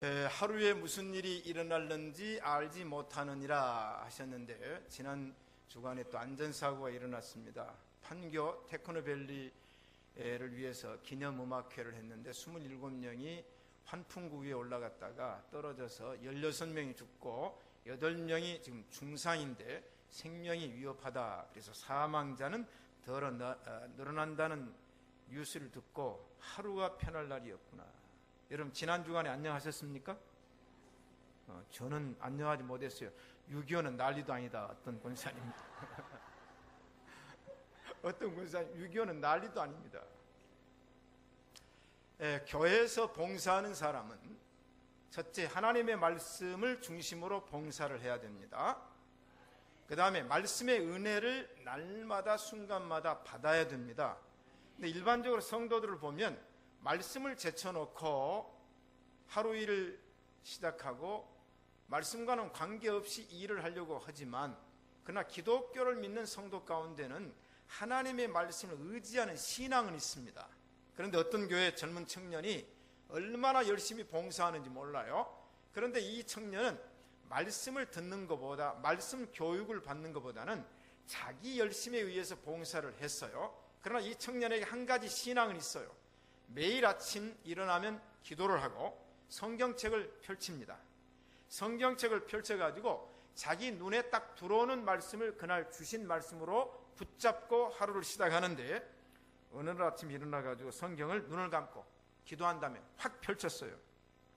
하루에 무슨 일이 일어날는지 알지 못하느니라 하셨는데, 지난 주간에 또 안전사고가 일어났습니다. 판교 테크노밸리를 위해서 기념음악회를 했는데 27명이 환풍구 위에 올라갔다가 떨어져서 16명이 죽고 8명이 지금 중상인데 생명이 위협하다, 그래서 사망자는 더 늘어난다는 뉴스를 듣고 하루가 편할 날이었구나. 여러분, 지난 주간에 안녕하셨습니까? 저는 안녕하지 못했어요. 6.25는 난리도 아니다. 어떤 권사님 어떤 권사님 6.25는 난리도 아닙니다. 교회에서 봉사하는 사람은 첫째, 하나님의 말씀을 중심으로 봉사를 해야 됩니다. 그 다음에 말씀의 은혜를 날마다 순간마다 받아야 됩니다. 근데 일반적으로 성도들을 보면 말씀을 제쳐놓고 하루 일을 시작하고 말씀과는 관계없이 일을 하려고 하지만, 그러나 기독교를 믿는 성도 가운데는 하나님의 말씀을 의지하는 신앙은 있습니다. 그런데 어떤 교회 젊은 청년이 얼마나 열심히 봉사하는지 몰라요. 그런데 이 청년은 말씀을 듣는 것보다, 말씀 교육을 받는 것보다는 자기 열심에 의해서 봉사를 했어요. 그러나 이 청년에게 한 가지 신앙은 있어요. 매일 아침 일어나면 기도를 하고 성경책을 펼칩니다. 성경책을 펼쳐가지고 자기 눈에 딱 들어오는 말씀을 그날 주신 말씀으로 붙잡고 하루를 시작하는데, 어느 날 아침 일어나가지고 성경을 눈을 감고 기도한 다음에 확 펼쳤어요.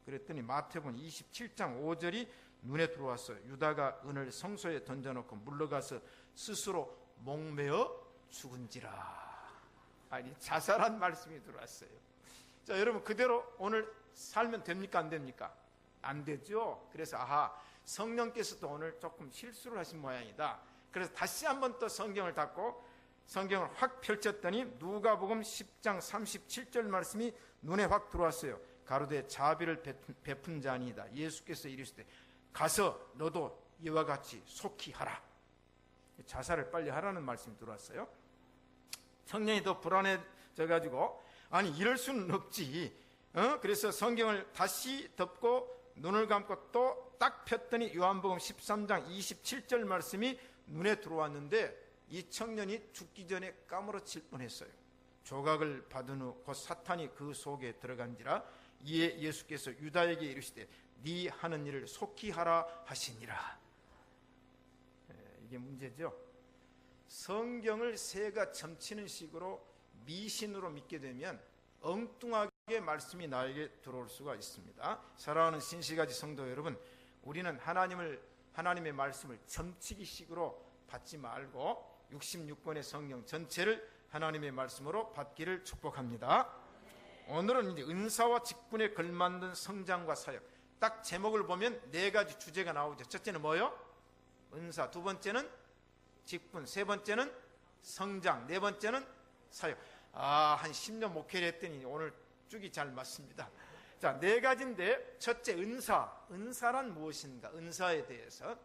그랬더니 마태복음 27장 5절이 눈에 들어왔어요. 유다가 은을 성소에 던져놓고 물러가서 스스로 목매어 죽은지라. 아니, 자살한 말씀이 들어왔어요. 자, 여러분, 그대로 오늘 살면 됩니까? 안 됩니까? 안 되죠. 그래서 성령께서도 오늘 조금 실수를 하신 모양이다. 그래서 다시 한번 또 성경을 닫고 성경을 확 펼쳤더니 누가복음 10장 37절 말씀이 눈에 확 들어왔어요. 가로되 자비를 베푼 자니이다. 예수께서 이르시되 가서 너도 이와 같이 속히 하라. 자살을 빨리 하라는 말씀이 들어왔어요. 청년이 더 불안해져가지고 아니, 이럴 수는 없지. 그래서 성경을 다시 덮고 눈을 감고 또 딱 폈더니 요한복음 13장 27절 말씀이 눈에 들어왔는데, 이 청년이 죽기 전에 까무러칠 뻔했어요. 조각을 받은 후 곧 사탄이 그 속에 들어간지라. 이에 예수께서 유다에게 이르시되 네 하는 일을 속히 하라 하시니라. 이게 문제죠. 성경을 새가 점치는 식으로 미신으로 믿게 되면 엉뚱하게 말씀이 나에게 들어올 수가 있습니다. 사랑하는 신시가지 성도 여러분, 우리는 하나님의 말씀을 점치기식으로 받지 말고 66권의 성경 전체를 하나님의 말씀으로 받기를 축복합니다. 오늘은 이제 은사와 직분에 걸맞는 성장과 사역, 딱 제목을 보면 4가지 주제가 나오죠. 첫째는 뭐요? 은사. 두 번째는 직분. 세 번째는 성장. 네 번째는 사역. 한 10년 목회를 했더니 오늘 쭉이 잘 맞습니다. 자, 4가지인데, 첫째, 은사. 은사란 무엇인가? 은사에 대해서.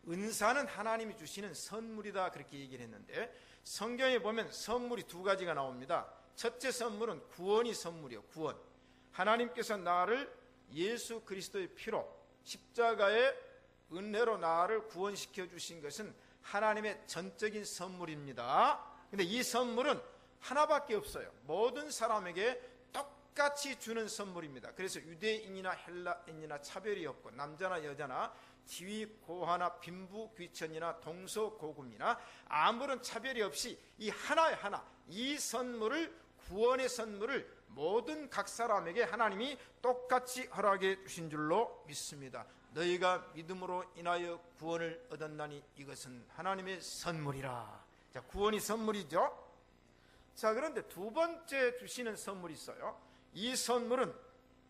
은사는 하나님이 주시는 선물이다, 그렇게 얘기를 했는데, 성경에 보면 선물이 2가지가 나옵니다. 첫째 선물은 구원이 선물이에요. 구원. 하나님께서 나를 예수 그리스도의 피로 십자가의 은혜로 나를 구원시켜 주신 것은 하나님의 전적인 선물입니다. 근데 이 선물은 하나밖에 없어요. 모든 사람에게 똑같이 주는 선물입니다. 그래서 유대인이나 헬라인이나 차별이 없고, 남자나 여자나 지위 고하나 빈부 귀천이나 동서고금이나 아무런 차별이 없이 이 하나의 하나, 이 선물을, 구원의 선물을 모든 각 사람에게 하나님이 똑같이 허락해 주신 줄로 믿습니다. 너희가 믿음으로 인하여 구원을 얻었나니 이것은 하나님의 선물이라. 자, 구원이 선물이죠. 자, 그런데 2번째 주시는 선물이 있어요. 이 선물은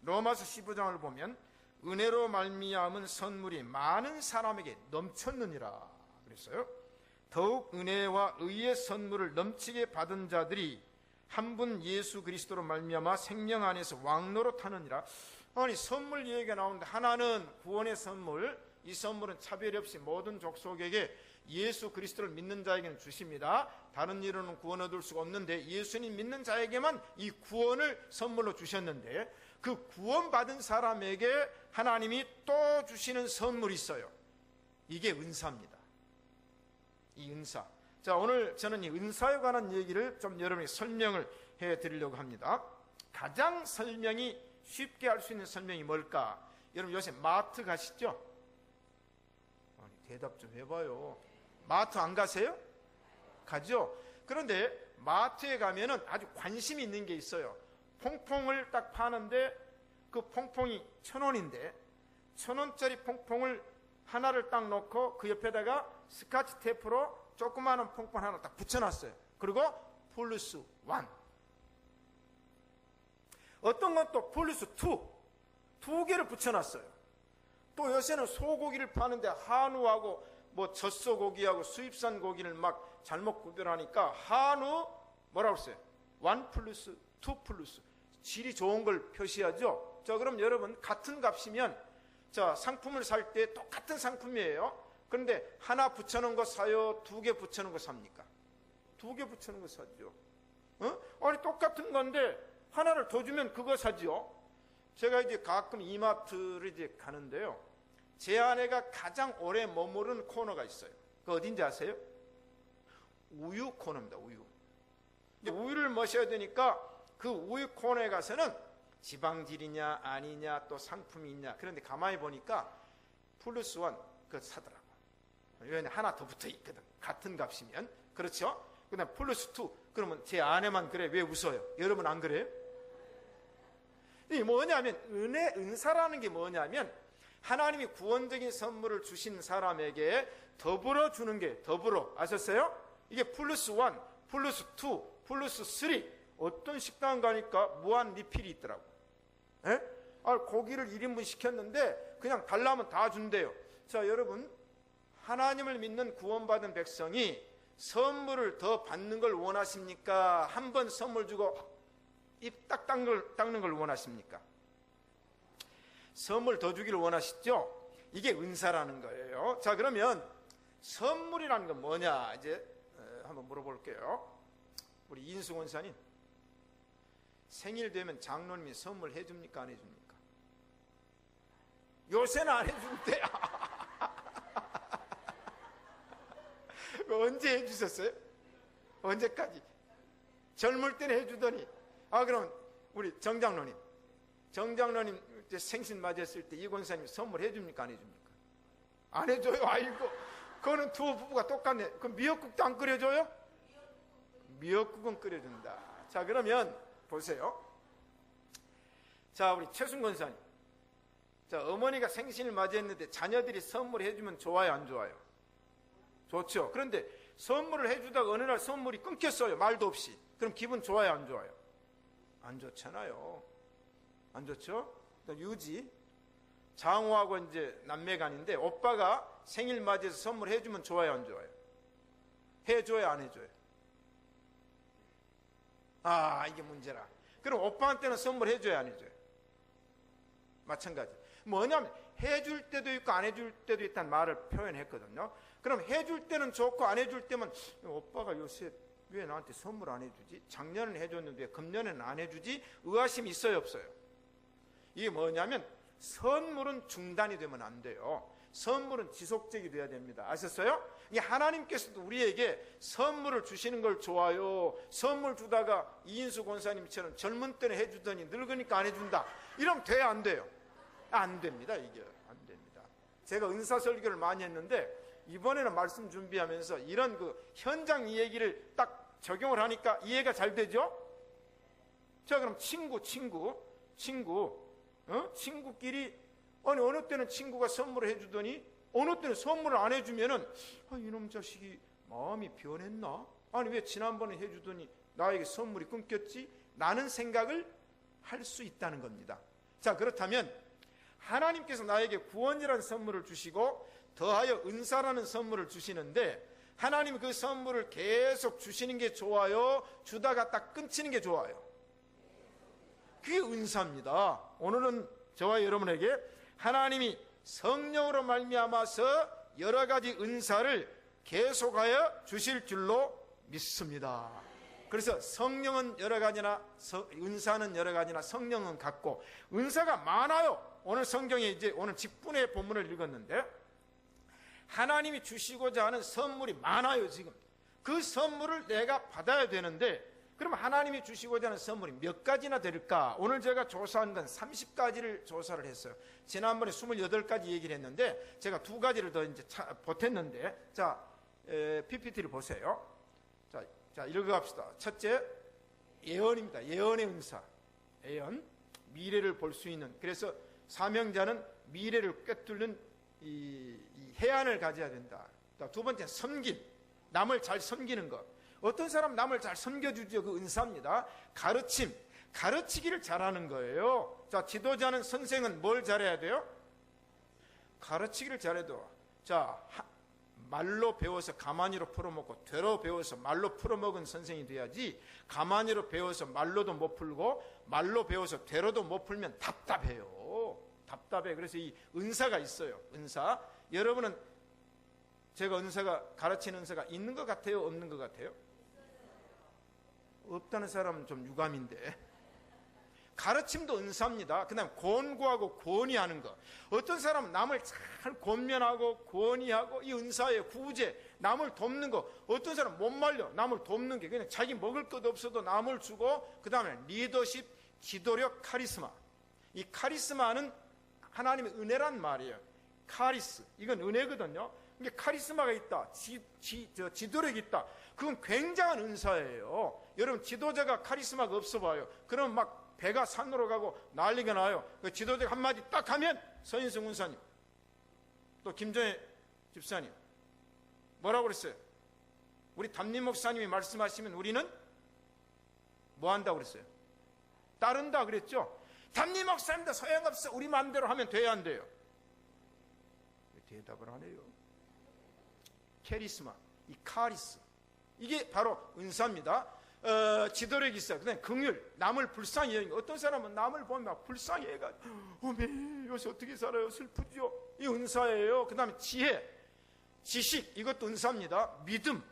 로마서 15장을 보면 은혜로 말미암은 선물이 많은 사람에게 넘쳤느니라 그랬어요. 더욱 은혜와 의의 선물을 넘치게 받은 자들이 한 분 예수 그리스도로 말미암아 생명 안에서 왕노릇하느니라. 아니, 선물 얘기가 나오는데 하나는 구원의 선물, 이 선물은 차별이 없이 모든 족속에게 예수 그리스도를 믿는 자에게는 주십니다. 다른 이로는 구원 얻을 수가 없는데 예수님 믿는 자에게만 이 구원을 선물로 주셨는데, 그 구원받은 사람에게 하나님이 또 주시는 선물이 있어요. 이게 은사입니다. 이 은사. 자, 오늘 저는 이 은사에 관한 얘기를 좀 여러분에게 설명을 해드리려고 합니다. 가장 설명이 쉽게 할 수 있는 설명이 뭘까? 여러분 요새 마트 가시죠? 아니, 대답 좀 해봐요. 마트 안 가세요? 가죠? 그런데 마트에 가면은 아주 관심이 있는 게 있어요. 퐁퐁을 딱 파는데 그 퐁퐁이 1,000원인데 1,000원짜리 퐁퐁을 하나를 딱 놓고 그 옆에다가 스카치 테이프로 조그마한 퐁퐁 하나 딱 붙여놨어요. 그리고 플러스 1. 어떤 건 또 플러스 2. 2개를 붙여놨어요. 또 요새는 소고기를 파는데 한우하고 뭐 젖소고기하고 수입산 고기를 막 잘못 구별하니까 한우 뭐라고 써요? 1 플러스 2 플러스. 질이 좋은 걸 표시하죠. 자, 그럼 여러분 같은 값이면 자, 상품을 살 때 똑같은 상품이에요. 그런데 하나 붙여놓은 거 사요? 2개 붙여놓은 거 삽니까? 2개 붙여놓은 거 사죠. 아니 똑같은 건데 하나를 더 주면 그거 사죠. 제가 이제 가끔 이마트를 이제 가는데요. 제 아내가 가장 오래 머무른 코너가 있어요. 그 어딘지 아세요? 우유 코너입니다. 우유. 이제 우유를 마셔야 되니까 그 우유 코너에 가서는 지방질이냐 아니냐 또 상품이 있냐. 그런데 가만히 보니까 플러스 1 그거 사더라고. 왜냐면 하나 더 붙어 있거든. 같은 값이면. 그렇죠? 그다음 플러스 2. 그러면 제 아내만 그래. 왜 웃어요? 여러분 안 그래요? 이게 뭐냐면 은사라는 게 뭐냐면 하나님이 구원적인 선물을 주신 사람에게 더불어 주는 게 더불어. 아셨어요? 이게 플러스 1, 플러스 2, 플러스 3. 어떤 식당 가니까 무한 리필이 있더라고. 에? 고기를 1인분 시켰는데 그냥 달라면 다 준대요. 자, 여러분 하나님을 믿는 구원받은 백성이 선물을 더 받는 걸 원하십니까? 한 번 선물 주고 입 딱 닦는 걸 원하십니까? 선물 더 주기를 원하시죠? 이게 은사라는 거예요. 자, 그러면 선물이라는 건 뭐냐? 이제 한번 물어볼게요. 우리 인수 권사님, 생일 되면 장로님이 선물 해줍니까? 안 해줍니까? 요새는 안 해준대. 언제 해주셨어요? 언제까지? 젊을 때는 해주더니. 그럼 우리 정장로님 이제 생신 맞았을 때 이 권사님 선물 해줍니까? 안 해줍니까? 안 해줘요. 아이고, 그거는 두 부부가 똑같네. 그럼 미역국도 안 끓여줘요? 미역국은 끓여준다. 자, 그러면 보세요. 자, 우리 최순 권사님, 자, 어머니가 생신을 맞이했는데 자녀들이 선물해주면 좋아요, 안 좋아요? 좋죠. 그런데 선물을 해주다가 어느 날 선물이 끊겼어요. 말도 없이. 그럼 기분 좋아요, 안 좋아요? 안 좋잖아요. 안 좋죠? 유지, 장호하고 이제 남매간인데 오빠가 생일 맞이해서 선물해주면 좋아요, 안 좋아요? 해줘요, 안 해줘요? 이게 문제라. 그럼 오빠한테는 선물해줘요, 안 해줘요? 마찬가지. 뭐냐면 해줄 때도 있고 안 해줄 때도 있다는 말을 표현했거든요. 그럼 해줄 때는 좋고 안 해줄 때면 오빠가 요새 왜 나한테 선물 안 해주지? 작년에는 해줬는데 왜 금년에는 안 해주지? 의아심이 있어요, 없어요? 이게 뭐냐면 선물은 중단이 되면 안 돼요. 선물은 지속적이 돼야 됩니다. 아셨어요? 이게 하나님께서도 우리에게 선물을 주시는 걸 좋아요. 선물 주다가 이인수 권사님처럼 젊은 때는 해주더니 늙으니까 안 해준다. 이러면 돼야 안 돼요? 안 됩니다. 이게 안 됩니다. 제가 은사 설교를 많이 했는데 이번에는 말씀 준비하면서 이런 그 현장 이야기를 딱 적용을 하니까 이해가 잘 되죠? 자, 그럼 친구끼리 어느 때는 친구가 선물을 해주더니 어느 때는 선물을 안 해주면은 이놈 자식이 마음이 변했나? 아니 왜 지난번에 해주더니 나에게 선물이 끊겼지? 라는 생각을 할 수 있다는 겁니다. 자, 그렇다면 하나님께서 나에게 구원이라는 선물을 주시고 더하여 은사라는 선물을 주시는데 하나님이 그 선물을 계속 주시는 게 좋아요? 주다가 딱 끊치는 게 좋아요? 그게 은사입니다. 오늘은 저와 여러분에게 하나님이 성령으로 말미암아서 여러 가지 은사를 계속하여 주실 줄로 믿습니다. 그래서 성령은 여러 가지나 은사는 여러 가지나 성령은 같고 은사가 많아요. 오늘 성경에 이제 오늘 직분의 본문을 읽었는데 하나님이 주시고자 하는 선물이 많아요. 지금 그 선물을 내가 받아야 되는데 그럼 하나님이 주시고자 하는 선물이 몇 가지나 될까? 오늘 제가 조사한 건 30가지를 조사를 했어요. 지난번에 28가지 얘기를 했는데 제가 2가지를 더 이제 보탰는데 자, PPT를 보세요. 자, 읽어갑시다. 첫째, 예언입니다. 예언의 은사. 예언, 미래를 볼 수 있는. 그래서 사명자는 미래를 꿰뚫는 이 해안을 가져야 된다. 두 번째, 섬김. 남을 잘 섬기는 것. 어떤 사람 남을 잘 섬겨주죠. 그 은사입니다. 가르침. 가르치기를 잘하는 거예요. 자, 지도자는 선생은 뭘 잘해야 돼요? 가르치기를 잘해도. 자, 말로 배워서 가만히로 풀어먹고 되로 배워서 말로 풀어먹은 선생이 돼야지 가만히로 배워서 말로도 못 풀고 말로 배워서 되로도 못 풀면 답답해요. 답답해. 그래서 이 은사가 있어요. 은사. 여러분은 제가 은사가 가르치는 은사가 있는 것 같아요? 없는 것 같아요? 없다는 사람은 좀 유감인데 가르침도 은사입니다. 그 다음에 권고하고 권위하는 것. 어떤 사람은 남을 잘 권면하고 권위하고 이 은사의 구제, 남을 돕는 것. 어떤 사람은 못 말려 남을 돕는 게 그냥 자기 먹을 것 없어도 남을 주고 그 다음에 리더십, 지도력, 카리스마. 이 카리스마는 하나님의 은혜란 말이에요. 카리스, 이건 은혜거든요. 이게 카리스마가 있다, 지도력이 있다. 그건 굉장한 은사예요. 여러분 지도자가 카리스마가 없어 봐요. 그럼 막 배가 산으로 가고 난리가 나요. 그 지도자가 한마디 딱 하면 서인승 군사님 또 김정혜 집사님 뭐라고 그랬어요? 우리 담임 목사님이 말씀하시면 우리는 뭐 한다고 그랬어요? 따른다 그랬죠? 담임 목사님도 소용없어. 우리 마음대로 하면 돼야 안 돼요? 대답을 안 해요. 캐리스마, 이 카리스, 이게 바로 은사입니다. 지도력이 있어요. 그다음에 긍휼, 남을 불쌍히 여기는. 어떤 사람은 남을 보면 막 불쌍히 해가지고 어메 요새 어떻게 살아요? 슬프죠? 이 은사예요. 그 다음에 지혜, 지식, 이것도 은사입니다. 믿음,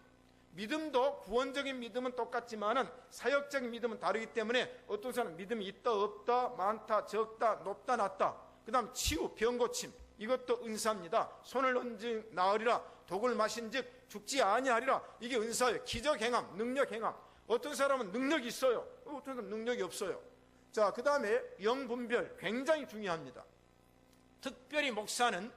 믿음도 구원적인 믿음은 똑같지만은 사역적인 믿음은 다르기 때문에 어떤 사람은 믿음이 있다 없다, 많다 적다, 높다 낮다. 그 다음 치유, 병 고침, 이것도 은사입니다. 손을 얹은 나으리라, 독을 마신 즉 죽지 아니하리라. 이게 은사예요. 기적 행함, 능력 행함. 어떤 사람은 능력이 있어요. 어떤 사람은 능력이 없어요. 자, 그 다음에 영 분별, 굉장히 중요합니다. 특별히 목사는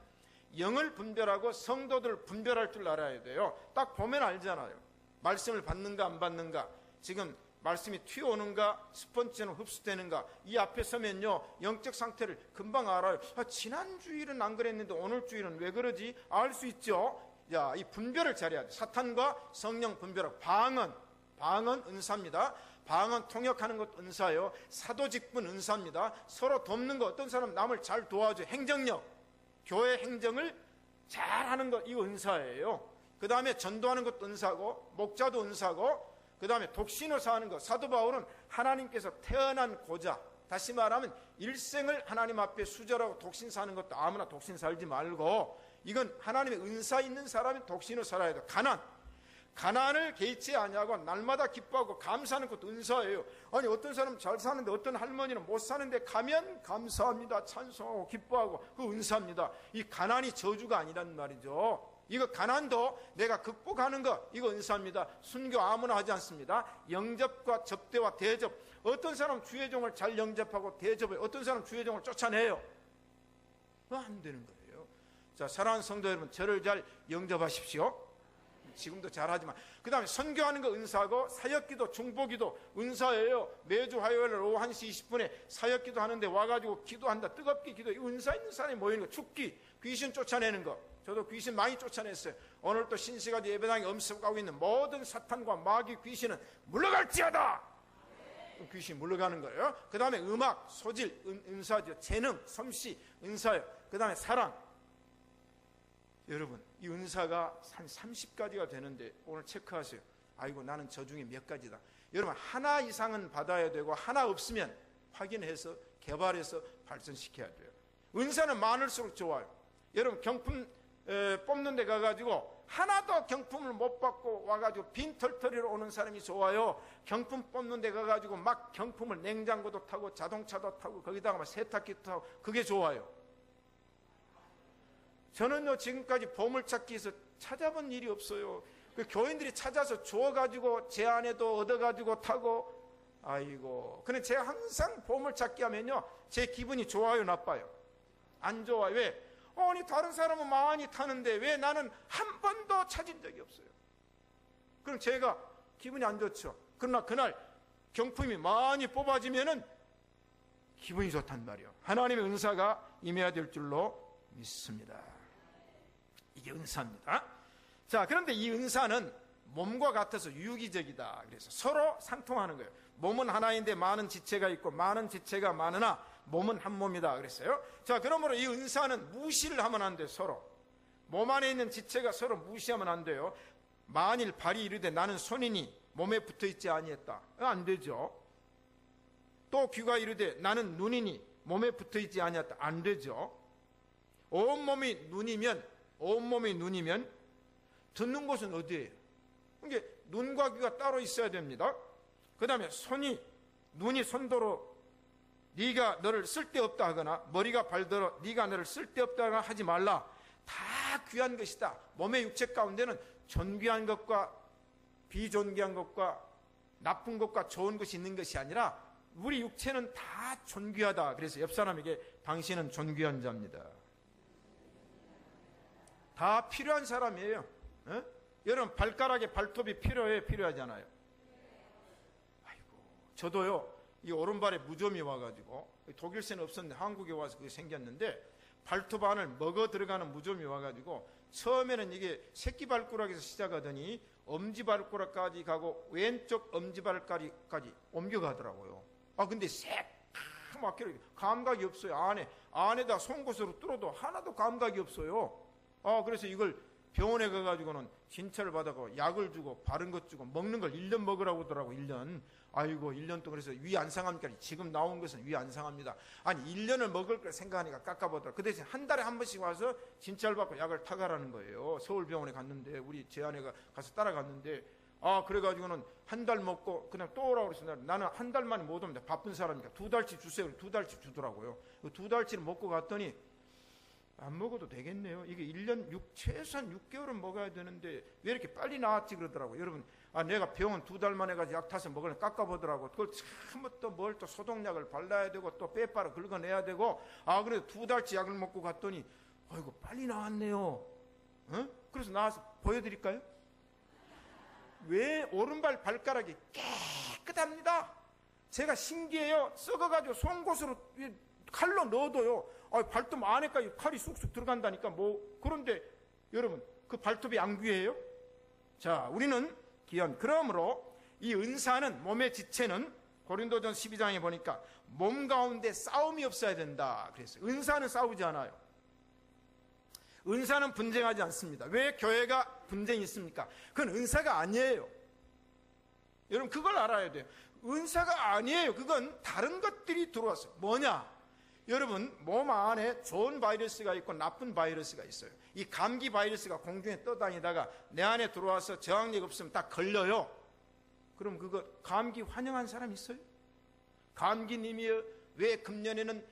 영을 분별하고 성도들을 분별할 줄 알아야 돼요. 딱 보면 알잖아요. 말씀을 받는가 안 받는가, 지금 말씀이 튀어오는가, 스펀지처럼 흡수되는가. 이 앞에 서면요 영적 상태를 금방 알아요. 지난 주일은 안 그랬는데 오늘 주일은 왜 그러지? 알 수 있죠. 야, 이 분별을 잘해야 돼. 사탄과 성령 분별하고. 방언 은사입니다. 방언 통역하는 것도 은사예요. 사도직분 은사입니다. 서로 돕는 것. 어떤 사람 남을 잘 도와줘. 행정력, 교회 행정을 잘하는 것, 이거 은사예요. 그 다음에 전도하는 것도 은사고, 목자도 은사고, 그 다음에 독신호사 하는 것. 사도 바울은 하나님께서 태어난 고자, 다시 말하면 일생을 하나님 앞에 수절하고 독신 사는 것도 아무나 독신 살지 말고, 이건 하나님의 은사 있는 사람이 독신으로 살아야 돼. 가난을 개의치 아니하고 날마다 기뻐하고 감사하는 것도 은사예요. 아니 어떤 사람은 잘 사는데 어떤 할머니는 못 사는데 가면 감사합니다, 찬송하고 기뻐하고, 그 은사입니다. 이 가난이 저주가 아니란 말이죠. 이거 가난도 내가 극복하는 거, 이거 은사입니다. 순교 아무나 하지 않습니다. 영접과 접대와 대접. 어떤 사람 주의 종을 잘 영접하고 대접해요. 어떤 사람 주의 종을 쫓아내요. 그거 안 되는 거예요. 자, 사랑하는 성도 여러분, 저를 잘 영접하십시오. 지금도 잘하지만. 그 다음에 선교하는 거 은사고, 사역기도 중보기도 은사예요. 매주 화요일 오후 1시 20분에 사역기도 하는데 와가지고 기도한다. 뜨겁게 기도. 이 은사 있는 사람이 모이는 거. 죽기, 귀신 쫓아내는 거. 저도 귀신 많이 쫓아냈어요. 오늘 또 신시가지 예배당에 엄습하고 있는 모든 사탄과 마귀 귀신은 물러갈지어다. 귀신 물러가는 거예요. 그 다음에 음악, 소질, 은사죠. 재능, 솜씨, 은사예요. 그 다음에 사랑. 여러분, 이 은사가 한 30가지가 되는데 오늘 체크하세요. 아이고, 나는 저 중에 몇 가지다. 여러분, 하나 이상은 받아야 되고 하나 없으면 확인해서 개발해서 발전시켜야 돼요. 은사는 많을수록 좋아요. 여러분, 경품 뽑는 데 가가지고 하나도 경품을 못 받고 와가지고 빈털터리로 오는 사람이 좋아요? 경품 뽑는 데 가가지고 막 경품을 냉장고도 타고 자동차도 타고 거기다가 막 세탁기도 타고 그게 좋아요? 저는요 지금까지 보물찾기에서 찾아본 일이 없어요. 그 교인들이 찾아서 주워가지고 제 안에도 얻어가지고 타고, 아이고. 근데 제가 항상 보물찾기 하면요 제 기분이 좋아요, 나빠요? 안 좋아요. 왜? 아니 다른 사람은 많이 타는데 왜 나는 한 번도 찾은 적이 없어요? 그럼 제가 기분이 안 좋죠. 그러나 그날 경품이 많이 뽑아지면은 기분이 좋단 말이에요. 하나님의 은사가 임해야 될 줄로 믿습니다. 이게 은사입니다. 자, 그런데 이 은사는 몸과 같아서 유기적이다. 그래서 서로 상통하는 거예요. 몸은 하나인데 많은 지체가 있고 많은 지체가 많으나 몸은 한 몸이다 그랬어요. 자, 그러므로 이 은사는 무시를 하면 안 돼요. 서로 몸 안에 있는 지체가 서로 무시하면 안 돼요. 만일 발이 이르되 나는 손이니 몸에 붙어있지 아니했다, 안 되죠. 또 귀가 이르되 나는 눈이니 몸에 붙어있지 아니했다, 안 되죠. 온몸이 눈이면 듣는 곳은 어디예요? 이게 눈과 귀가 따로 있어야 됩니다. 그 다음에 눈이 손도로 네가 너를 쓸데없다 하거나 머리가 발더러 네가 너를 쓸데없다 하거나 하지 말라. 다 귀한 것이다. 몸의 육체 가운데는 존귀한 것과 비존귀한 것과 나쁜 것과 좋은 것이 있는 것이 아니라 우리 육체는 다 존귀하다. 그래서 옆 사람에게 당신은 존귀한 자입니다. 다 필요한 사람이에요. 에? 여러분 발가락에 발톱이 필요하잖아요. 아이고, 저도요 이 오른발에 무좀이 와가지고 독일에는 없었는데 한국에 와서 그게 생겼는데 발톱 안을 먹어 들어가는 무좀이 와가지고 처음에는 이게 새끼 발가락에서 시작하더니 엄지발가락까지 가고 왼쪽 엄지발가락까지 옮겨가더라고요. 아 근데 새까맣게 감각이 없어요. 안에다 송곳으로 뚫어도 하나도 감각이 없어요. 아 그래서 이걸 병원에 가가지고는 진찰을 받아서 약을 주고 바른 것 주고 먹는 걸 1년 먹으라고 하더라고. 1년. 아이고 1년 동안. 그래서 위 안 상합니까? 지금 나온 것은 위 안 상합니다. 아니 1년을 먹을 걸 생각하니까 깎아보더라. 그 대신 한 달에 한 번씩 와서 진찰받고 약을 타가라는 거예요. 서울병원에 갔는데 우리 제 아내가 가서 따라갔는데 아 그래가지고는 한 달 먹고 그냥 또 오라고 그래서 나는 한 달 만에 못 옵니다. 바쁜 사람이니까 2달치 주세요. 2달치 주더라고요. 2달치를 먹고 갔더니 안 먹어도 되겠네요. 이게 1년 최소한 6개월은 먹어야 되는데 왜 이렇게 빨리 나왔지 그러더라고요. 여러분 내가 병원 2달 만에 가서 약 타서 먹으려 깎아보더라고. 그걸 처음부터 뭘 또 소독약을 발라야 되고 또 빼빠로 긁어내야 되고 그래도 2달치 약을 먹고 갔더니 아이고 빨리 나왔네요. 그래서 나와서 보여드릴까요? 왜 오른발 발가락이 깨끗합니다. 제가 신기해요. 썩어가지고 송곳으로 칼로 넣어도요 발톱 안에까지 칼이 쑥쑥 들어간다니까. 그런데 여러분 그 발톱이 안 귀해요? 자, 우리는 귀한. 그러므로 이 은사는 몸의 지체는 고린도전 12장에 보니까 몸 가운데 싸움이 없어야 된다 그랬어요. 은사는 싸우지 않아요. 은사는 분쟁하지 않습니다. 왜 교회가 분쟁이 있습니까? 그건 은사가 아니에요. 여러분 그걸 알아야 돼요. 은사가 아니에요. 그건 다른 것들이 들어왔어요. 뭐냐? 여러분 몸 안에 좋은 바이러스가 있고 나쁜 바이러스가 있어요. 이 감기 바이러스가 공중에 떠다니다가 내 안에 들어와서 저항력 없으면 딱 걸려요. 그럼 그거 감기 환영한 사람 있어요? 감기님이요 왜 금년에는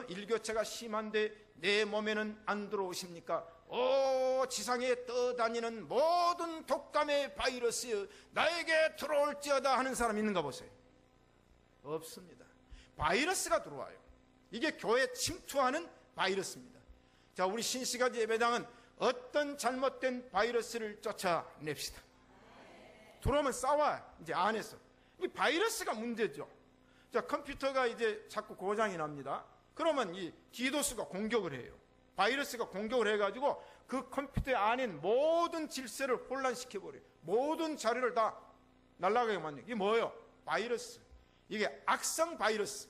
일교차가 심한데 내 몸에는 안 들어오십니까? 지상에 떠다니는 모든 독감의 바이러스 나에게 들어올지어다 하는 사람 있는가 보세요. 없습니다. 바이러스가 들어와요. 이게 교회에 침투하는 바이러스입니다. 자, 우리 신시가지 예배당은 어떤 잘못된 바이러스를 쫓아냅시다. 들어오면 싸워요. 이제 안에서. 이 바이러스가 문제죠. 자, 컴퓨터가 이제 자꾸 고장이 납니다. 그러면 이 디도스가 공격을 해요. 바이러스가 공격을 해가지고 그 컴퓨터 안에 모든 질서를 혼란시켜버려요. 모든 자료를 다 날아가게 만들어요. 이게 뭐예요? 바이러스. 이게 악성 바이러스.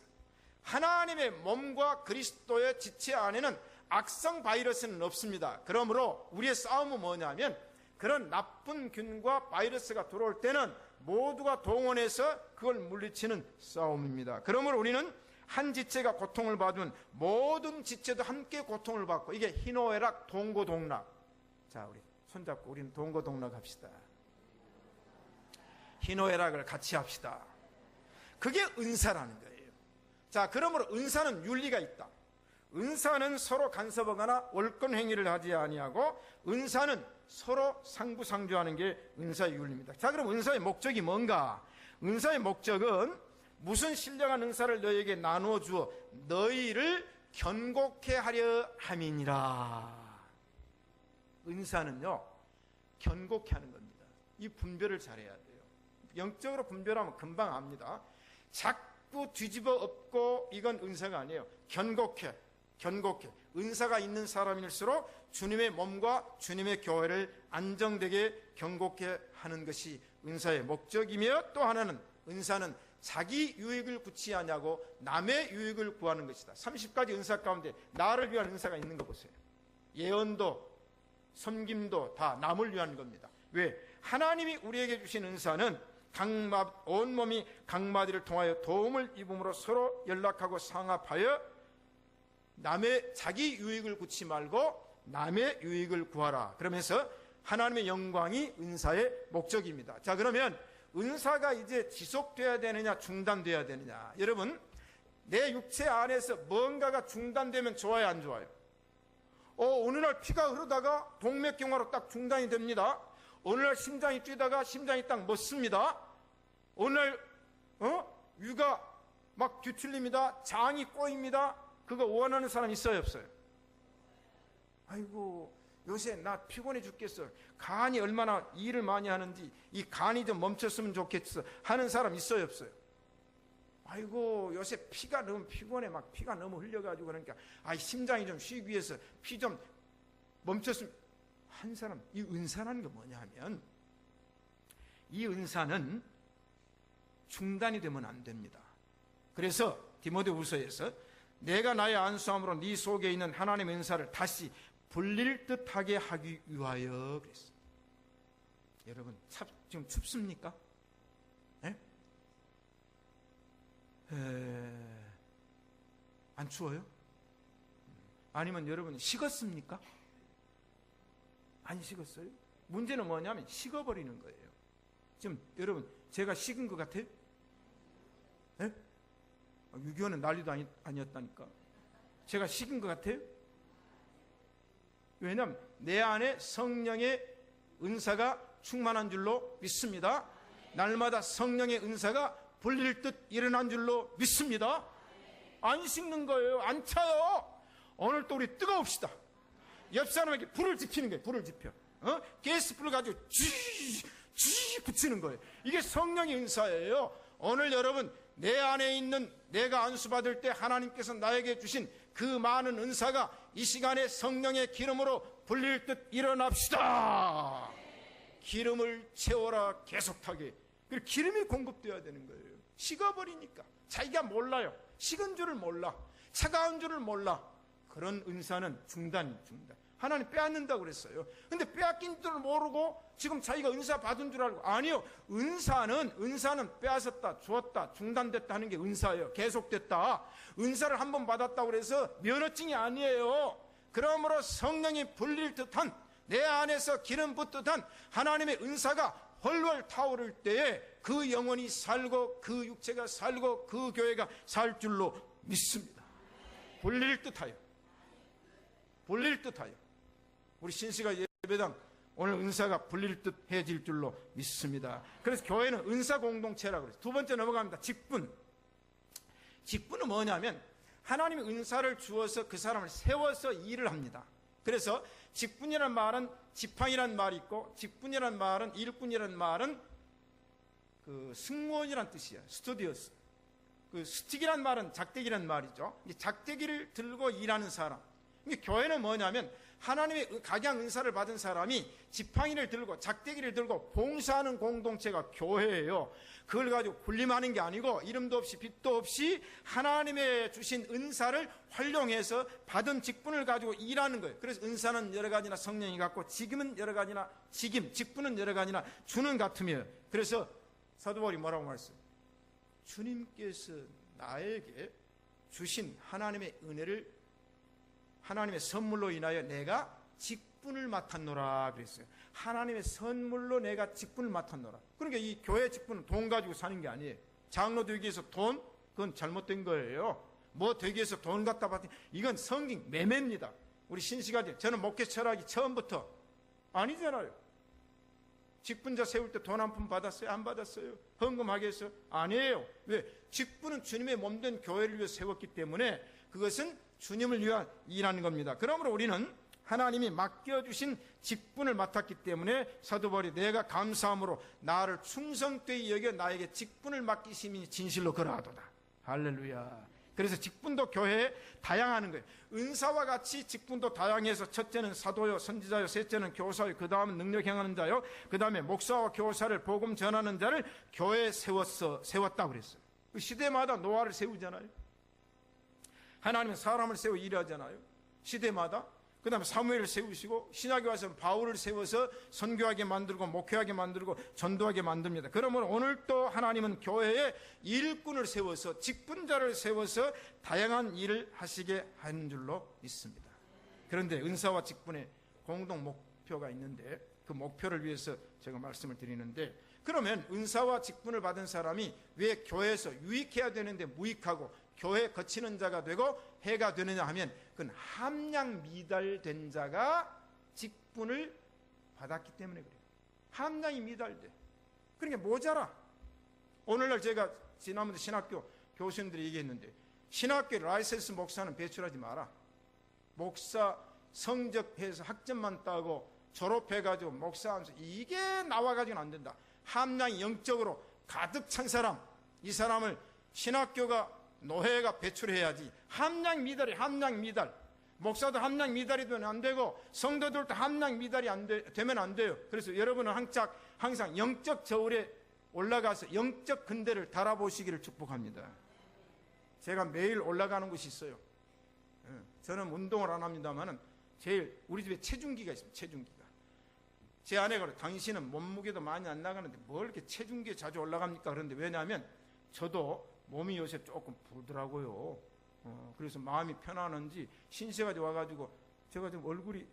하나님의 몸과 그리스도의 지체 안에는 악성 바이러스는 없습니다. 그러므로 우리의 싸움은 뭐냐면 그런 나쁜 균과 바이러스가 들어올 때는 모두가 동원해서 그걸 물리치는 싸움입니다. 그러므로 우리는 한 지체가 고통을 받으면 모든 지체도 함께 고통을 받고 이게 희노애락 동고동락. 자, 우리 손잡고 우리는 동거동락 합시다. 희노애락을 같이 합시다. 그게 은사라는 거예요. 자, 그러므로 은사는 윤리가 있다. 은사는 서로 간섭하거나 월권 행위를 하지 아니하고 은사는 서로 상부상조하는 게 은사의 윤리입니다. 자, 그럼 은사의 목적이 뭔가? 은사의 목적은 무슨 신령한 은사를 너희에게 나누어 주어 너희를 견고케 하려 함이니라. 은사는요, 견고케 하는 겁니다. 이 분별을 잘해야 돼요. 영적으로 분별하면 금방 압니다. 자꾸 뒤집어 엎고 이건 은사가 아니에요. 견고케. 은사가 있는 사람일수록 주님의 몸과 주님의 교회를 안정되게 견고케 하는 것이 은사의 목적이며, 또 하나는 은사는 자기 유익을 구치하냐고 남의 유익을 구하는 것이다. 30가지 은사 가운데 나를 위한 은사가 있는 거 보세요. 예언도 섬김도 다 남을 위한 겁니다. 왜? 하나님이 우리에게 주신 은사는 온몸이 각마디를 통하여 도움을 입음으로 서로 연락하고 상합하여 남의 자기 유익을 구치 말고 남의 유익을 구하라. 그러면서 하나님의 영광이 은사의 목적입니다. 자, 그러면 은사가 이제 지속돼야 되느냐 중단돼야 되느냐. 여러분, 내 육체 안에서 뭔가가 중단되면 좋아요, 안 좋아요? 어느 날 피가 흐르다가 동맥경화로 딱 중단이 됩니다. 어느 날 심장이 뛰다가 심장이 딱 멎습니다. 어느 날 위가 막 뒤틀립니다. 장이 꼬입니다. 그거 원하는 사람 있어요, 없어요? 아이고, 요새 나 피곤해 죽겠어. 간이 얼마나 일을 많이 하는지 이 간이 좀 멈췄으면 좋겠어 하는 사람 있어요, 없어요? 아이고, 요새 피가 너무 피곤해. 막 피가 너무 흘려가지고 그러니까 심장이 좀 쉬기 위해서 피 좀 멈췄으면 한 사람. 이 은사라는 게 뭐냐 하면, 이 은사는 중단이 되면 안 됩니다. 그래서 디모데후서에서 내가 나의 안수함으로 네 속에 있는 하나님의 은사를 다시 불릴 듯하게 하기 위하여 그랬어요. 여러분, 지금 춥습니까? 네? 안 추워요? 아니면 여러분 식었습니까? 안 식었어요? 문제는 뭐냐면 식어버리는 거예요. 지금 여러분, 제가 식은 것 같아요? 네? 6.25는 난리도 아니었다니까. 제가 식은 것 같아요? 왜냐하면 내 안에 성령의 은사가 충만한 줄로 믿습니다. 날마다 성령의 은사가 불릴 듯 일어난 줄로 믿습니다. 안 식는 거예요. 안 차요. 오늘 또 우리 뜨거웁시다. 옆 사람에게 불을 지피는 거예요. 불을 지펴. 가스불을 가지고 쥐 붙이는 거예요. 이게 성령의 은사예요. 오늘 여러분, 내 안에 있는 내가 안수받을 때 하나님께서 나에게 주신 그 많은 은사가 이 시간에 성령의 기름으로 불릴 듯 일어납시다. 기름을 채워라, 계속하게. 그리고 기름이 공급되어야 되는 거예요. 식어버리니까 자기가 몰라요. 식은 줄을 몰라. 차가운 줄을 몰라. 그런 은사는 중단. 하나님 빼앗는다고 그랬어요. 근데 빼앗긴 줄 모르고 지금 자기가 은사 받은 줄 알고. 아니요. 은사는 빼앗았다, 주었다, 중단됐다 하는 게 은사예요. 계속됐다. 은사를 한번 받았다고 그래서 면허증이 아니에요. 그러므로 성령이 불릴 듯한, 내 안에서 기름 붓듯한 하나님의 은사가 훨훨 타오를 때에 그 영혼이 살고 그 육체가 살고 그 교회가 살 줄로 믿습니다. 불릴 듯하여. 우리 신시가 예배당 오늘 은사가 불릴 듯 해질 줄로 믿습니다. 그래서 교회는 은사 공동체라고 그래요. 두 번째 넘어갑니다. 직분은 뭐냐면 하나님이 은사를 주어서 그 사람을 세워서 일을 합니다. 그래서 직분이란 말은 지팡이란 말이 있고, 직분이란 말은 일꾼이란 말은 그 승무원이란 뜻이에요. 스튜디오스. 그 스틱이란 말은 작대기란 말이죠. 작대기를 들고 일하는 사람. 교회는 뭐냐면 하나님의 각양 은사를 받은 사람이 지팡이를 들고 작대기를 들고 봉사하는 공동체가 교회예요. 그걸 가지고 군림하는 게 아니고 이름도 없이 빛도 없이 하나님의 주신 은사를 활용해서 받은 직분을 가지고 일하는 거예요. 그래서 은사는 여러 가지나 성령이 같고 직분은 여러 가지나 주는 같으며, 그래서 사도 바울이 뭐라고 말했어요? 주님께서 나에게 주신 하나님의 은혜를, 하나님의 선물로 인하여 내가 직분을 맡았노라 그랬어요. 하나님의 선물로 내가 직분을 맡았노라. 그러니까 이 교회 직분은 돈 가지고 사는 게 아니에요. 장로 되기 위해서 돈? 그건 잘못된 거예요. 뭐 되기 위해서 돈 갖다 받는, 이건 성경 매매입니다. 우리 신시가지, 저는 목회 철학이 처음부터 아니잖아요. 직분자 세울 때 돈 한 푼 받았어요? 안 받았어요? 헌금하게 했어요? 아니에요. 왜? 직분은 주님의 몸된 교회를 위해 세웠기 때문에 그것은 주님을 위한 일하는 겁니다. 그러므로 우리는 하나님이 맡겨주신 직분을 맡았기 때문에 사도 바울이 내가 감사함으로 나를 충성되이 여겨 나에게 직분을 맡기심이 진실로 그러하도다. 할렐루야. 그래서 직분도 교회에 다양하는 거예요. 은사와 같이 직분도 다양해서 첫째는 사도요, 선지자요, 셋째는 교사요, 그 다음은 능력 행하는 자요, 그 다음에 목사와 교사를 복음 전하는 자를 교회에 세웠다고 그랬어요. 시대마다 노아를 세우잖아요. 하나님은 사람을 세워 일하잖아요. 시대마다. 그 다음에 사무엘을 세우시고 신약에 와서 바울을 세워서 선교하게 만들고 목회하게 만들고 전도하게 만듭니다. 그러면 오늘 또 하나님은 교회에 일꾼을 세워서 직분자를 세워서 다양한 일을 하시게 하는 줄로 믿습니다. 그런데 은사와 직분의 공동 목표가 있는데 그 목표를 위해서 제가 말씀을 드리는데, 그러면 은사와 직분을 받은 사람이 왜 교회에서 유익해야 되는데 무익하고 교회 거치는 자가 되고 해가 되느냐 하면, 그건 함량 미달된 자가 직분을 받았기 때문에 그래요. 함량이 미달돼. 그러니까 모자라. 오늘날 제가 지난번에 신학교 교수님들이 얘기했는데, 신학교 라이센스 목사는 배출하지 마라. 목사 성적해서 학점만 따고 졸업해가지고 목사하면서 이게 나와가지고는 안 된다. 함량이 영적으로 가득 찬 사람, 이 사람을 신학교가 노회가 배출해야지. 함량 미달이 함량 미달. 목사도 함량 미달이 되면 안 되고 성도들도 함량 미달이 되면 안 돼요. 그래서 여러분은 항상 영적 저울에 올라가서 영적 근대를 달아보시기를 축복합니다. 제가 매일 올라가는 곳이 있어요. 저는 운동을 안 합니다만은 제일 우리 집에 체중기가 있습니다. 체중기가. 제 아내가 그래, 당신은 몸무게도 많이 안 나가는데 뭘 이렇게 체중기에 자주 올라갑니까? 그런데 왜냐하면 저도 몸이 요새 조금 부르더라고요. 그래서 마음이 편안한지 신세가 와가지고 제가 지금 얼굴이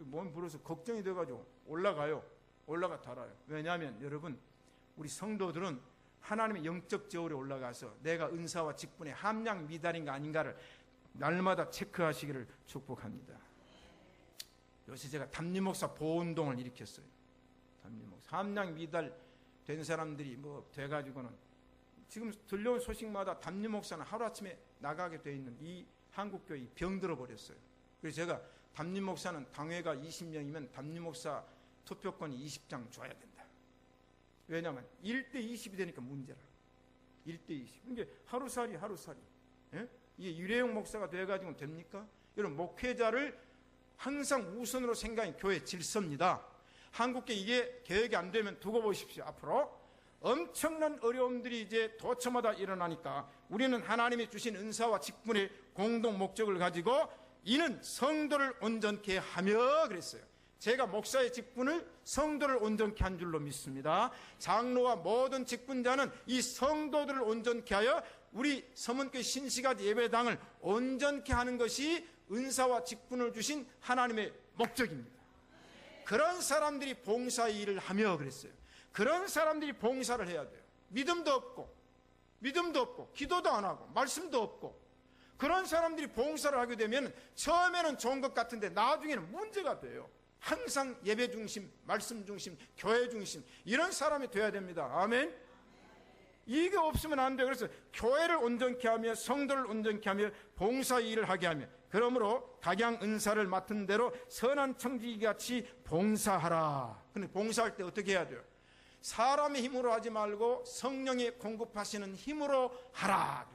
몸이 불어서 걱정이 돼가지고 올라가 달아요. 왜냐하면 여러분, 우리 성도들은 하나님의 영적 저울에 올라가서 내가 은사와 직분의 함량 미달인가 아닌가를 날마다 체크하시기를 축복합니다. 요새 제가 담임목사 보운동을 일으켰어요. 담임목사 함량 미달 된 사람들이 뭐 돼가지고는 지금 들려온 소식마다 담임목사는 하루아침에 나가게 돼 있는 이 한국교회 병들어 버렸어요. 그래서 제가 담임목사는 당회가 20명이면 담임목사 투표권이 20장 줘야 된다. 왜냐하면 1대 20이 되니까 문제라. 1대 20. 그러니까 하루살이. 예? 이게 일회용 목사가 돼가지고 됩니까? 여러분, 목회자를 항상 우선으로 생각하는 교회 질서입니다. 한국계 이게 계획이 안 되면 두고 보십시오. 앞으로 엄청난 어려움들이 이제 도처마다 일어나니까 우리는 하나님이 주신 은사와 직분의 공동 목적을 가지고 이는 성도를 온전케 하며 그랬어요. 제가 목사의 직분을 성도를 온전케 한 줄로 믿습니다. 장로와 모든 직분자는 이 성도들을 온전케 하여 우리 서문교회 신시가지 예배당을 온전케 하는 것이 은사와 직분을 주신 하나님의 목적입니다. 그런 사람들이 봉사 일을 하며 그랬어요. 그런 사람들이 봉사를 해야 돼요. 믿음도 없고 기도도 안 하고 말씀도 없고 그런 사람들이 봉사를 하게 되면 처음에는 좋은 것 같은데 나중에는 문제가 돼요. 항상 예배 중심, 말씀 중심, 교회 중심 이런 사람이 돼야 됩니다. 아멘. 이게 없으면 안 돼요. 그래서 교회를 온전케 하며 성도를 온전케 하며 봉사 일을 하게 하며, 그러므로 각양 은사를 맡은 대로 선한 청지기같이 봉사하라. 근데 봉사할 때 어떻게 해야 돼요? 사람의 힘으로 하지 말고 성령이 공급하시는 힘으로 하라.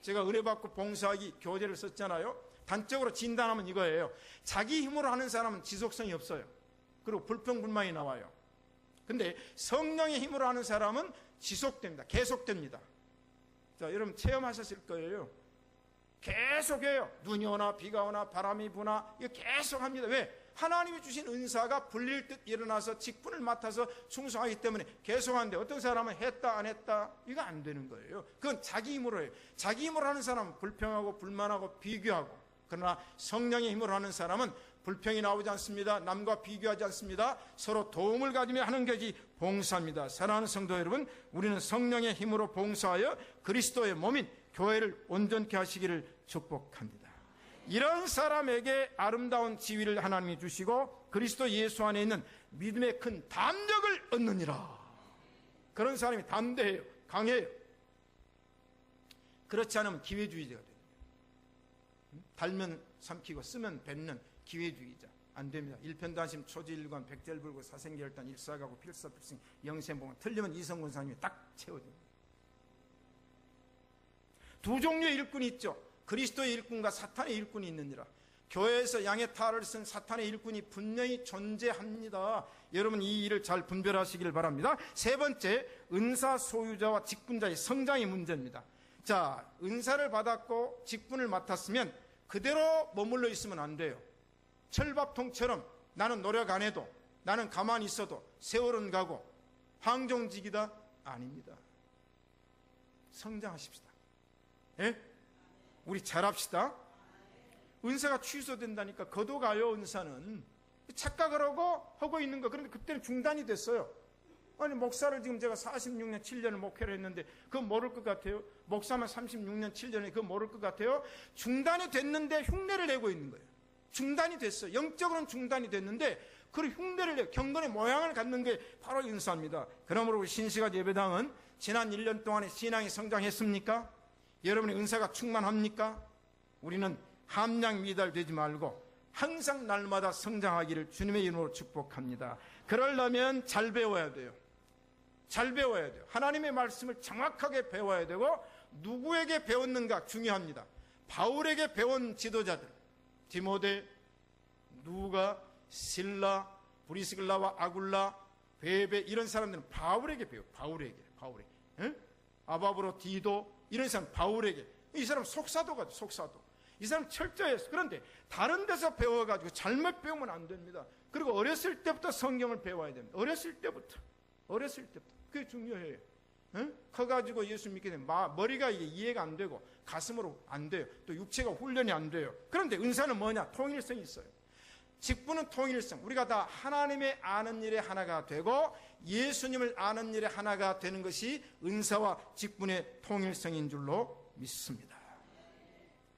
제가 은혜받고 봉사하기 교재를 썼잖아요. 단적으로 진단하면 이거예요. 자기 힘으로 하는 사람은 지속성이 없어요. 그리고 불평불만이 나와요. 근데 성령의 힘으로 하는 사람은 지속됩니다. 계속됩니다. 자, 여러분 체험하셨을 거예요. 계속해요. 눈이 오나 비가 오나 바람이 부나 이거 계속합니다. 왜? 하나님이 주신 은사가 불릴 듯 일어나서 직분을 맡아서 충성하기 때문에 계속하는데 어떤 사람은 했다 안 했다 이거 안 되는 거예요. 그건 자기 힘으로 해요. 자기 힘으로 하는 사람은 불평하고 불만하고 비교하고 그러나 성령의 힘으로 하는 사람은 불평이 나오지 않습니다. 남과 비교하지 않습니다. 서로 도움을 가지며 하는 것이 봉사입니다. 사랑하는 성도 여러분, 우리는 성령의 힘으로 봉사하여 그리스도의 몸인 교회를 온전케 하시기를 축복합니다. 이런 사람에게 아름다운 지위를 하나님이 주시고 그리스도 예수 안에 있는 믿음의 큰 담력을 얻느니라. 그런 사람이 담대해요. 강해요. 그렇지 않으면 기회주의자가 됩니다. 달면 삼키고 쓰면 뱉는 기회주의자. 안 됩니다. 일편단심, 초지일관, 백절불고, 사생결단, 일사가고, 필사필승, 영생봉. 틀리면 이성군 사님이 딱 채워집니다. 두 종류의 일꾼이 있죠. 그리스도의 일꾼과 사탄의 일꾼이 있느니라. 교회에서 양의 탈을 쓴 사탄의 일꾼이 분명히 존재합니다. 여러분 이 일을 잘 분별하시기를 바랍니다. 세 번째, 은사 소유자와 직분자의 성장의 문제입니다. 자, 은사를 받았고 직분을 맡았으면 그대로 머물러 있으면 안 돼요. 철밥통처럼 나는 노력 안 해도, 나는 가만히 있어도 세월은 가고 황종직이다? 아닙니다. 성장하십시다. 예? 우리 잘합시다. 은사가 취소된다니까. 거둬가요. 은사는 착각을 하고 있는 거. 그런데 그때는 중단이 됐어요. 아니 목사를 지금 제가 46년 7년을 목회를 했는데 그거 모를 것 같아요? 목사만 36년 7년에 그거 모를 것 같아요? 중단이 됐는데 흉내를 내고 있는 거예요. 중단이 됐어요. 영적으로는 중단이 됐는데 그 흉내를 내고 경건의 모양을 갖는 게 바로 은사입니다. 그러므로 우리 신시간 예배당은 지난 1년 동안에 신앙이 성장했습니까? 여러분의 은사가 충만합니까? 우리는 함량 미달되지 말고 항상 날마다 성장하기를 주님의 이름으로 축복합니다. 그러려면 잘 배워야 돼요. 잘 배워야 돼요. 하나님의 말씀을 정확하게 배워야 되고 누구에게 배웠는가 중요합니다. 바울에게 배운 지도자들 디모데, 누가, 실라, 브리스길라와 아굴라, 베베 이런 사람들은 바울에게 배워. 바울에게. 에? 아바브로, 디도 이런 사람 바울에게. 이 사람 속사도가 속사도. 이 사람 철저했어. 그런데 다른 데서 배워가지고 잘못 배우면 안 됩니다. 그리고 어렸을 때부터 성경을 배워야 됩니다. 어렸을 때부터. 그게 중요해요. 응? 커가지고 예수 믿게 되면 머리가 이게 이해가 안 되고 가슴으로 안 돼요. 또 육체가 훈련이 안 돼요. 그런데 은사는 뭐냐? 통일성이 있어요. 직분은 통일성. 우리가 다 하나님의 아는 일에 하나가 되고 예수님을 아는 일에 하나가 되는 것이 은사와 직분의 통일성인 줄로 믿습니다.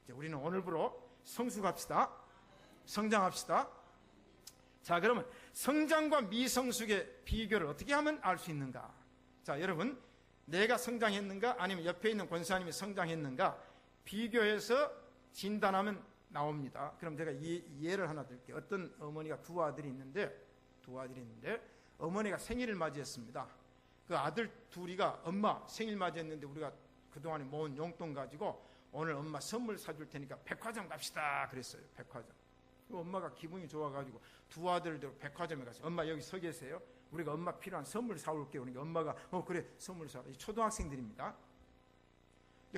이제 우리는 오늘부로 성숙합시다. 성장합시다. 자, 그러면 성장과 미성숙의 비교를 어떻게 하면 알 수 있는가? 자, 여러분, 내가 성장했는가 아니면 옆에 있는 권사님이 성장했는가 비교해서 진단하면 나옵니다. 그럼 제가 예를 하나 드릴게요. 어떤 어머니가 두 아들이 있는데 어머니가 생일을 맞이했습니다. 그 아들 둘이가 엄마 생일 맞이했는데 우리가 그동안에 모은 용돈 가지고 오늘 엄마 선물 사줄 테니까 백화점 갑시다 그랬어요. 백화점. 엄마가 기분이 좋아가지고 두 아들들 백화점에 가서 엄마 여기 서 계세요. 우리가 엄마 필요한 선물 사올게요. 그러니까 엄마가 그래 선물 사라. 초등학생들입니다.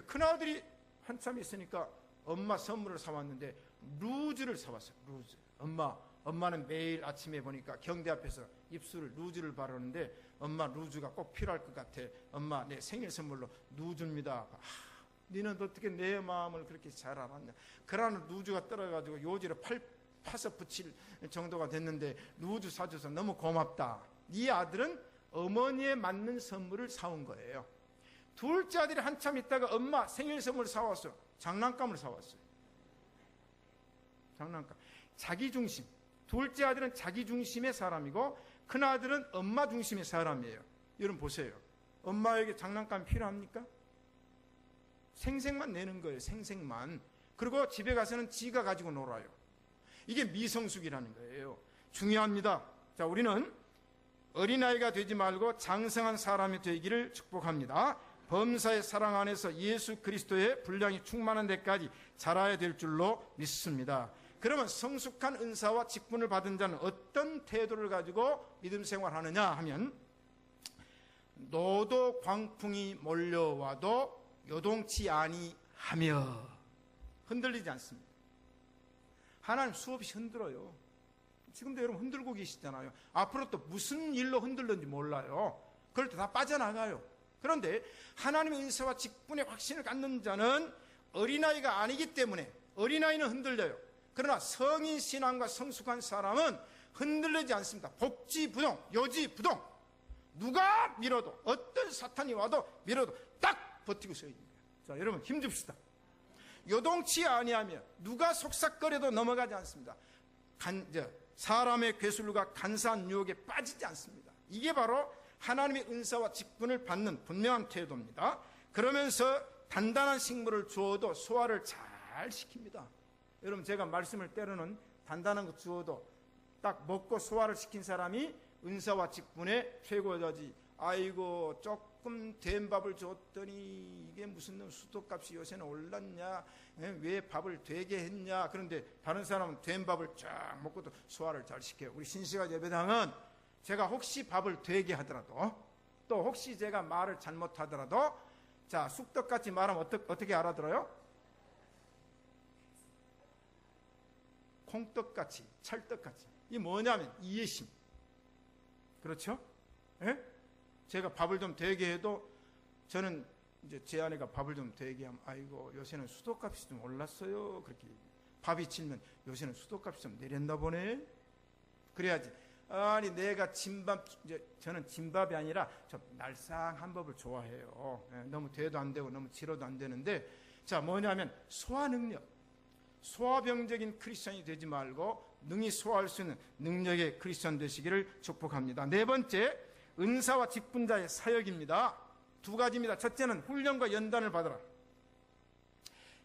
큰아들이 한참 있으니까 엄마 선물을 사왔는데 루즈를 사왔어요. 루즈. 엄마는 매일 아침에 보니까 경대 앞에서 입술을 루즈를 바르는데 엄마 루즈가 꼭 필요할 것 같아. 엄마 내 생일 선물로 루즈입니다. 너는 어떻게 내 마음을 그렇게 잘 알았냐. 그러나 루즈가 떨어가지고 요지를 파서 붙일 정도가 됐는데 루즈 사줘서 너무 고맙다. 이 아들은 어머니에 맞는 선물을 사온 거예요. 둘째 아들이 한참 있다가 엄마 생일 선물 사왔어요. 장난감을 사왔어요. 장난감. 자기중심. 둘째 아들은 자기중심의 사람이고 큰아들은 엄마 중심의 사람이에요. 여러분 보세요. 엄마에게 장난감이 필요합니까? 생색만 내는 거예요. 생색만. 그리고 집에 가서는 지가 가지고 놀아요. 이게 미성숙이라는 거예요. 중요합니다. 자, 우리는 어린아이가 되지 말고 장성한 사람이 되기를 축복합니다. 범사의 사랑 안에서 예수 그리스도의 분량이 충만한 데까지 자라야 될 줄로 믿습니다. 그러면 성숙한 은사와 직분을 받은 자는 어떤 태도를 가지고 믿음 생활하느냐 하면 노도 광풍이 몰려와도 요동치 아니하며 흔들리지 않습니다. 하나님 수없이 흔들어요. 지금도 여러분 흔들고 계시잖아요. 앞으로 또 무슨 일로 흔들는지 몰라요. 그럴 때 다 빠져나가요. 그런데 하나님의 은사와 직분의 확신을 갖는 자는 어린아이가 아니기 때문에 어린아이는 흔들려요. 그러나 성인 신앙과 성숙한 사람은 흔들리지 않습니다. 복지부동, 요지부동. 누가 밀어도, 어떤 사탄이 와도 밀어도 딱 버티고 서 있는 거예요. 자, 여러분 힘줍시다. 요동치 아니하며 누가 속삭거려도 넘어가지 않습니다. 사람의 괴술과 간사한 유혹에 빠지지 않습니다. 이게 바로 하나님의 은사와 직분을 받는 분명한 태도입니다. 그러면서 단단한 식물을 주어도 소화를 잘 시킵니다. 여러분, 제가 말씀을 때로는 단단한 거 주어도 딱 먹고 소화를 시킨 사람이 은사와 직분의 최고자지. 아이고, 조금 된 밥을 줬더니 이게 무슨 수도값이 요새는 올랐냐, 왜 밥을 되게 했냐. 그런데 다른 사람은 된 밥을 쫙 먹고도 소화를 잘 시켜요. 우리 신시가 예배당은 제가 혹시 밥을 되게 하더라도, 또 혹시 제가 말을 잘못하더라도, 자, 쑥떡같이 말하면 어떻게 알아들어요? 콩떡같이, 찰떡같이. 이게 뭐냐면 이해심. 그렇죠? 예? 제가 밥을 좀 되게 해도 저는 이제 제 아내가 밥을 좀 되게 하면, 아이고, 요새는 수도값이 좀 올랐어요. 그렇게 밥이 치면 요새는 수도값이 좀 내렸나 보네. 그래야지. 아니, 내가 진밥, 이제 저는 진밥이 아니라 좀 날상한 법을 좋아해요. 예, 너무 돼도 안 되고 너무 질어도 안 되는데, 자, 뭐냐면 소화 능력. 소화병적인 크리스천이 되지 말고 능히 소화할 수 있는 능력의 크리스천 되시기를 축복합니다. 네 번째, 은사와 직분자의 사역입니다. 두 가지입니다. 첫째는 훈련과 연단을 받아라.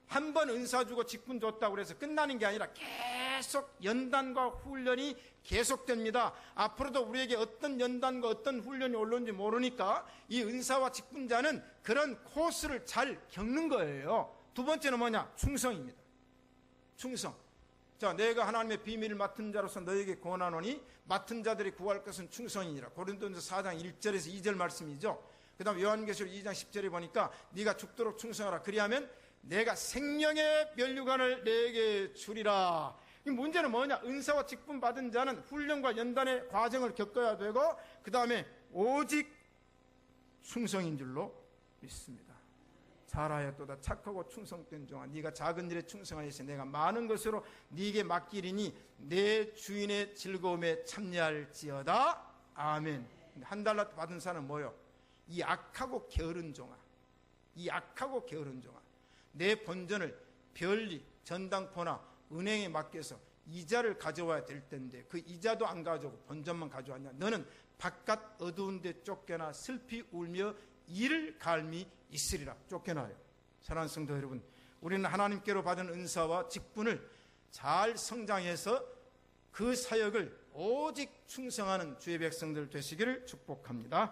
한 번 은사 주고 직분 줬다고 해서 끝나는 게 아니라 계속 연단과 훈련이 계속됩니다. 앞으로도 우리에게 어떤 연단과 어떤 훈련이 올라온지 모르니까 이 은사와 직분자는 그런 코스를 잘 겪는 거예요. 두 번째는 뭐냐? 충성입니다. 충성. 자, 내가 하나님의 비밀을 맡은 자로서 너에게 권하노니 맡은 자들이 구할 것은 충성이니라. 고린도전서 4장 1절에서 2절 말씀이죠. 그 다음 요한계시록 2장 10절에 보니까 네가 죽도록 충성하라. 그리하면 내가 생명의 면류관을 내게 주리라. 이 문제는 뭐냐? 은사와 직분 받은 자는 훈련과 연단의 과정을 겪어야 되고, 그 다음에 오직 충성인 줄로 믿습니다. 잘하였도다 착하고 충성된 종아, 네가 작은 일에 충성하였으니 내가 많은 것으로 네게 맡기리니 내 주인의 즐거움에 참여할지어다. 아멘. 한 달러 받은 사람은 뭐요? 이 악하고 게으른 종아, 이 악하고 게으른 종아, 내 본전을 별리, 전당포나 은행에 맡겨서 이자를 가져와야 될 텐데 그 이자도 안 가져오고 본전만 가져왔냐? 너는 바깥 어두운 데 쫓겨나 슬피 울며 이를 갈미 있으리라. 쫓겨나요. 사랑하는 성도 여러분, 우리는 하나님께로 받은 은사와 직분을 잘 성장해서 그 사역을 오직 충성하는 주의 백성들 되시기를 축복합니다.